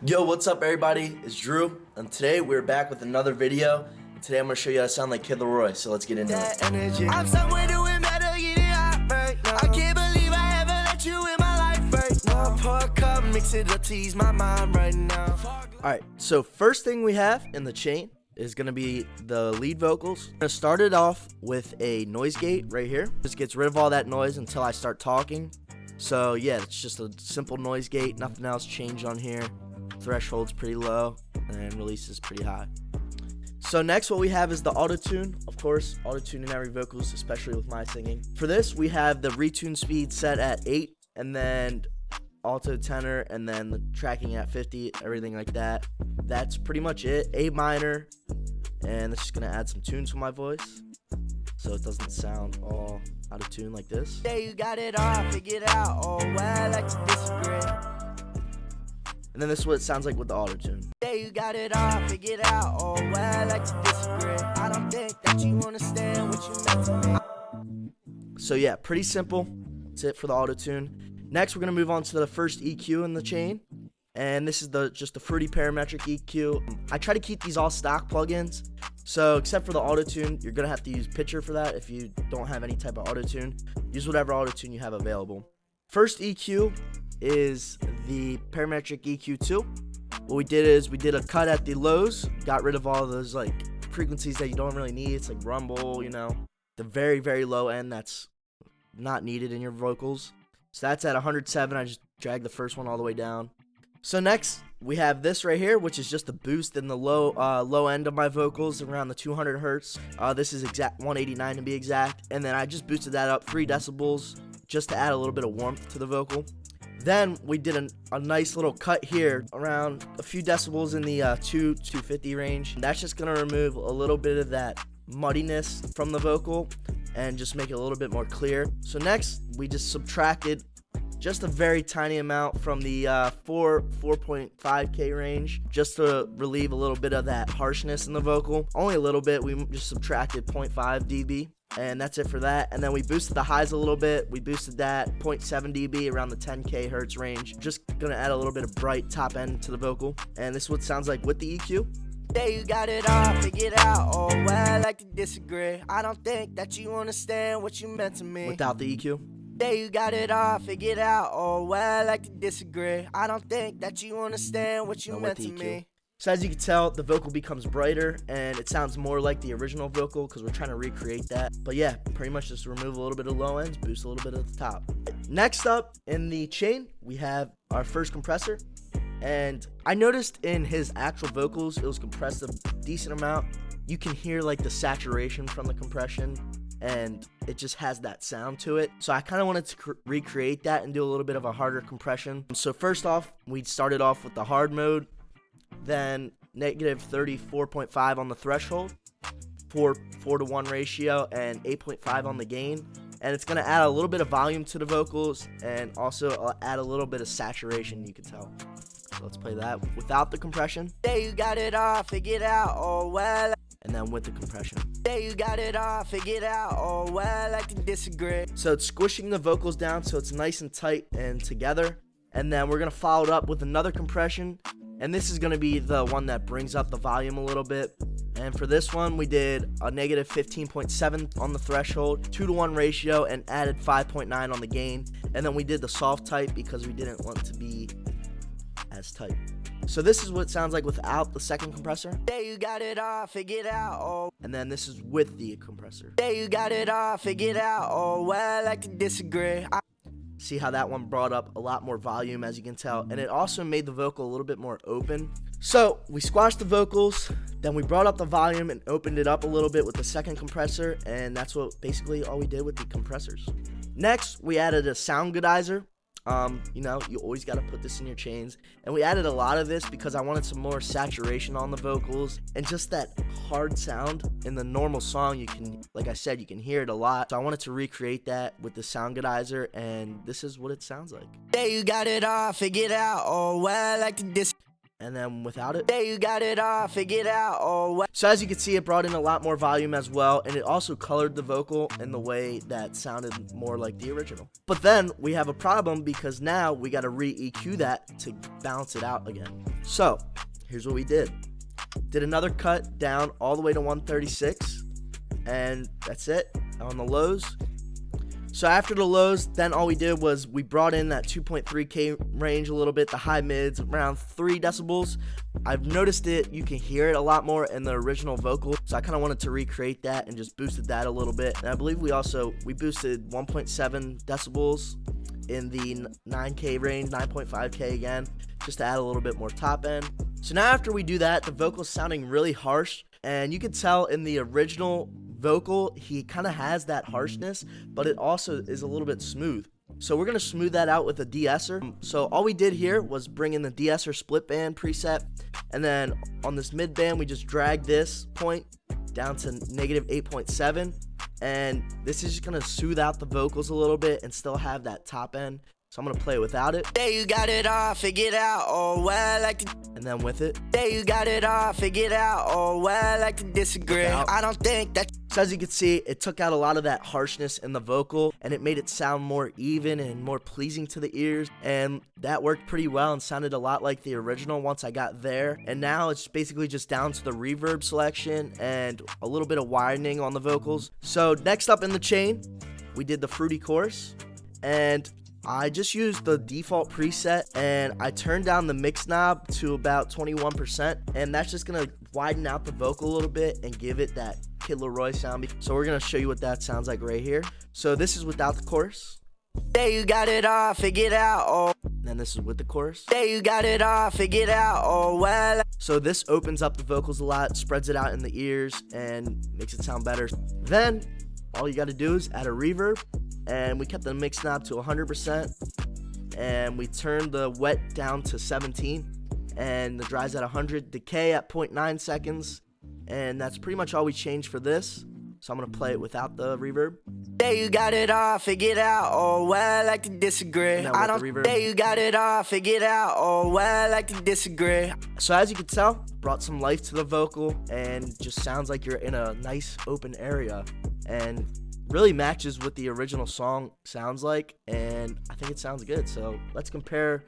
Yo, what's up everybody? It's Drew, and today we're back with another video. And today I'm going to show you how to sound like Kid LAROI, so let's get into it. I'm somewhere doing better, getting hot right now. I can't believe I ever let you in my life right now. Pour a cup, mix it up to ease my mind right now. Alright, so first thing we have in the chain is going to be the lead vocals. I'm going to start it off with a noise gate right here. Just gets rid of all that noise until I start talking. So yeah, it's just a simple noise gate, nothing else changed on here. Threshold's pretty low and release is pretty high. So next what we have is the Autotune. Of course, Autotune in every vocals, especially with my singing. For this we have the retune speed set at 8 and then alto tenor and then the tracking at 50, everything like that. That's pretty much it. A minor, and it's just gonna add some tune to my voice so it doesn't sound all out of tune like this. Yeah, you got it all figured out. Oh, well, I like to disagree. And then this is what it sounds like with the Autotune. Yeah, you got it all figured out. Oh, well, I like to disagree. I don't think that you understand what you meant to me. So yeah, pretty simple. That's it for the Autotune. Next, we're gonna move on to the first EQ in the chain, and this is just the fruity parametric EQ. I try to keep these all stock plugins. So except for the Autotune, you're gonna have to use Pitcher for that. If you don't have any type of Autotune, use whatever Autotune you have available. First EQ is the parametric EQ2. What we did is we did a cut at the lows, got rid of all those like frequencies that you don't really need. It's like rumble, you know, the very, very low end that's not needed in your vocals. So that's at 107. I just dragged the first one all the way down. So next we have this right here, which is just a boost in the low end of my vocals around the 200 hertz. This is exact 189 to be exact, and then I just boosted that up 3 decibels just to add a little bit of warmth to the vocal. Then we did a nice little cut here around a few decibels in the 250 range. That's just gonna remove a little bit of that muddiness from the vocal and just make it a little bit more clear. So next we just subtracted just a very tiny amount from the 4.5K range just to relieve a little bit of that harshness in the vocal. Only a little bit. We just subtracted 0.5 dB. And that's it for that. And then we boosted the highs a little bit. We boosted that 0.7 dB around the 10K hertz range. Just gonna add a little bit of bright top end to the vocal. And this is what it sounds like with the EQ. Yeah, you got it all figured out. Oh, well, I like to disagree. I don't think that you understand what you meant to me. Without the EQ. Yeah, you got it all figured out. Oh, well, I like to disagree. I don't think that you understand what you meant to me. So as you can tell, the vocal becomes brighter and it sounds more like the original vocal because we're trying to recreate that. But yeah, pretty much just remove a little bit of low ends, boost a little bit of the top. Next up in the chain, we have our first compressor. And I noticed in his actual vocals, it was compressed a decent amount. You can hear like the saturation from the compression and it just has that sound to it. So I kind of wanted to recreate that and do a little bit of a harder compression. So first off, we started off with the hard mode. Then negative 34.5 on the threshold, 4:1 ratio, and 8.5 on the gain. And it's going to add a little bit of volume to the vocals and also add a little bit of saturation, you can tell. So let's play that without the compression. Yeah, you got it all figured out. Oh, well. And then with the compression. Yeah, you got it all figured out. Oh, well, I like to disagree. So it's squishing the vocals down so it's nice and tight and together. And then we're going to follow it up with another compression. And this is going to be the one that brings up the volume a little bit. And for this one, we did a negative 15.7 on the threshold, 2:1 ratio, and added 5.9 on the gain. And then we did the soft type because we didn't want to be as tight. So this is what it sounds like without the second compressor. Yeah, you got it all figured out. Oh. And then this is with the compressor. Yeah, you got it all figured out. Oh, well, I like to disagree. See how that one brought up a lot more volume, as you can tell, and it also made the vocal a little bit more open. So we squashed the vocals, then we brought up the volume and opened it up a little bit with the second compressor, and that's what basically all we did with the compressors. Next, we added a sound goodizer. You know, you always got to put this in your chains, and we added a lot of this because I wanted some more saturation on the vocals and just that hard sound. In the normal song, you can, like I said, you can hear it a lot, so I wanted to recreate that with the sound goodizer, and this is what it sounds like. Yeah, you got it all figured out. Oh, well, I like to and then without it. Yeah, you got it all figured out. Oh, what? So as you can see, it brought in a lot more volume as well, and it also colored the vocal in the way that sounded more like the original. But then we have a problem because now we got to re-EQ that to balance it out again. So here's what we did. Did another cut down all the way to 136, and that's it on the lows. So after the lows, then all we did was we brought in that 2.3K range a little bit, the high mids around 3 decibels. I've noticed you can hear it a lot more in the original vocal, so I kind of wanted to recreate that and just boosted that a little bit. And I believe we boosted 1.7 decibels in the 9K range, 9.5K again, just to add a little bit more top end. So now after we do that, the vocal's sounding really harsh, and you could tell in the original vocal he kind of has that harshness, but it also is a little bit smooth. So we're going to smooth that out with a de-esser. So all we did here was bring in the de-esser split band preset, and then on this mid band we just dragged this point down to -8.7, and this is just going to soothe out the vocals a little bit and still have that top end. So I'm going to play it without it. Yeah, you got it all figured out. Oh, well, I like to. And then with it. Yeah, you got it all figured out. Oh, well, I like to disagree. I don't think that. So as you can see, it took out a lot of that harshness in the vocal, and it made it sound more even and more pleasing to the ears, and that worked pretty well and sounded a lot like the original once I got there. And now it's basically just down to the reverb selection and a little bit of widening on the vocals. So next up in the chain, we did the fruity chorus, and I just used the default preset, and I turned down the mix knob to about 21%, and that's just gonna widen out the vocal a little bit and give it that Kid LAROI sound. So we're gonna show you what that sounds like right here. So this is without the chorus. Yeah, you got it all figured out. Oh. And then this is with the chorus. Yeah, you got it all figured out. Oh, well. So this opens up the vocals a lot, spreads it out in the ears, and makes it sound better. Then all you gotta do is add a reverb, and we kept the mix knob to 100%, and we turned the wet down to 17, and the dry's at 100, decay at 0.9 seconds, and that's pretty much all we changed for this. So I'm gonna play it without the reverb. Yeah, you got it all figured out. Oh, well, I like to disagree. I don't. Yeah, you got it all figured out. Oh, well, I like to disagree. So as you can tell, brought some life to the vocal, and just sounds like you're in a nice open area, and really matches what the original song sounds like, and I think it sounds good. So let's compare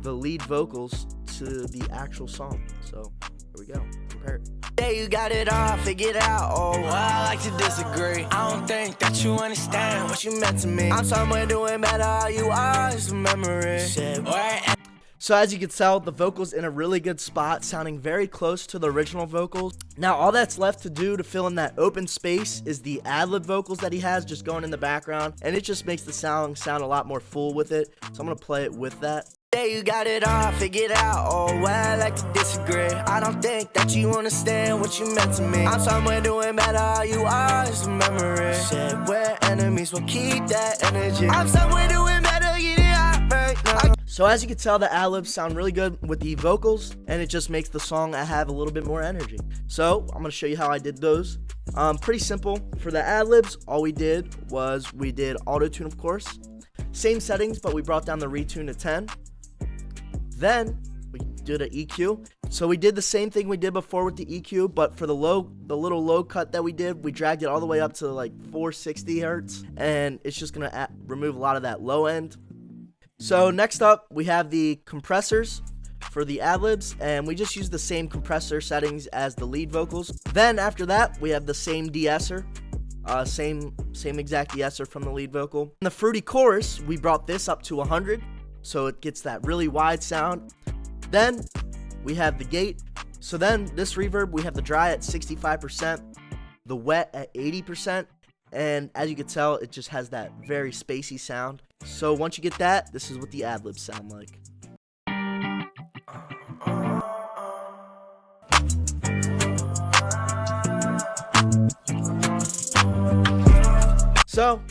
the lead vocals to the actual song. So here we go, compare it. Yeah, you got it all figured out. Oh, well, I like to disagree. I don't think that you understand what you meant to me. I'm somewhere doing better, all you are is a memory. So as you can tell, the vocals in a really good spot, sounding very close to the original vocals. Now all that's left to do to fill in that open space is the ad-lib vocals that he has just going in the background, and it just makes the sound a lot more full with it. So I'm gonna play it with that. Yeah, you got it all figured out. Oh, well, I like to disagree. I don't think that you understand what you meant to me. I'm somewhere doing better, all you are is a memory. Said we're enemies, we'll keep that energy. I'm somewhere doing better, getting hot right now. So as you can tell, the ad-libs sound really good with the vocals, and it just makes the song have a little bit more energy. So I'm gonna show you how I did those. Pretty simple. For the ad-libs, all we did was we did Autotune, of course. Same settings, but we brought down the retune to 10. Then we did an EQ. So we did the same thing we did before with the EQ, but for the little low cut that we did, we dragged it all the way up to like 460 hertz, and it's just gonna remove a lot of that low end. So next up, we have the compressors for the ad-libs, and we just use the same compressor settings as the lead vocals. Then after that, we have the same de-esser, same exact de-esser from the lead vocal. In the fruity chorus, we brought this up to 100, so it gets that really wide sound. Then we have the gate. So then this reverb, we have the dry at 65%, the wet at 80%, and as you can tell, it just has that very spacey sound. So once you get that, this is what the ad-libs sound like. So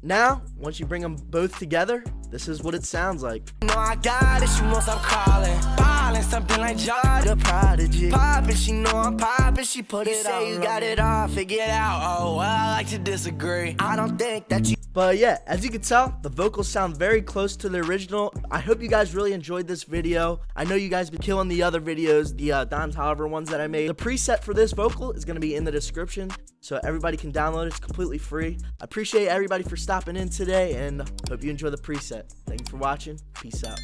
now, once you bring them both together, this is what it sounds like. No, I got it, she won't stop calling. Ballin' something like Jar the Prodigy. Poppin', she know I'm poppin', she put it on. You say you got it all figured out. Oh, well, I like to disagree. I don't think that you But yeah, as you can tell, the vocals sound very close to the original. I hope you guys really enjoyed this video. I know you guys been killing the other videos, the Don Toliver ones that I made. The preset for this vocal is going to be in the description, so everybody can download it. It's completely free. I appreciate everybody for stopping in today, and hope you enjoy the preset. Thank you for watching. Peace out.